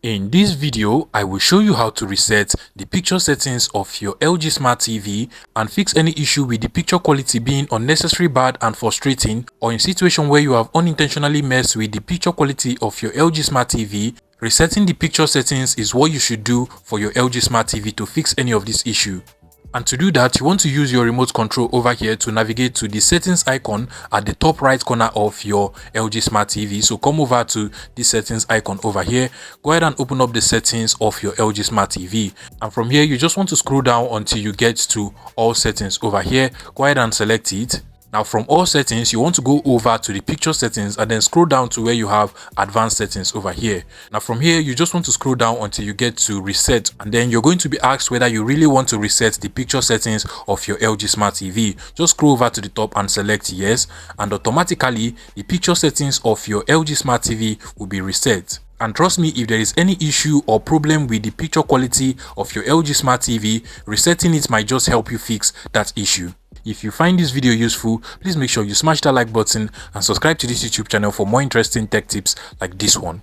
In this video, I will show you how to reset the picture settings of your LG Smart TV and fix any issue with the picture quality being unnecessarily bad and frustrating, or in situation where you have unintentionally messed with the picture quality of your LG Smart TV. Resetting the picture settings is what you should do for your LG Smart TV to fix any of this issue. And to do that, you want to use your remote control over here to navigate to the settings icon at the top right corner of your LG Smart TV. So come over to the settings icon over here. Go ahead and open up the settings of your LG Smart TV. And from here, you just want to scroll down until you get to all settings over here. Go ahead and select it. Now from all settings, you want to go over to the picture settings and then scroll down to where you have advanced settings over here. Now from here, you just want to scroll down until you get to reset, and then you're going to be asked whether you really want to reset the picture settings of your LG Smart TV. Just scroll over to the top and select yes, and automatically the picture settings of your LG Smart TV will be reset. And trust me, if there is any issue or problem with the picture quality of your LG Smart TV, resetting it might just help you fix that issue. If you find this video useful, please make sure you smash that like button and subscribe to this YouTube channel for more interesting tech tips like this one.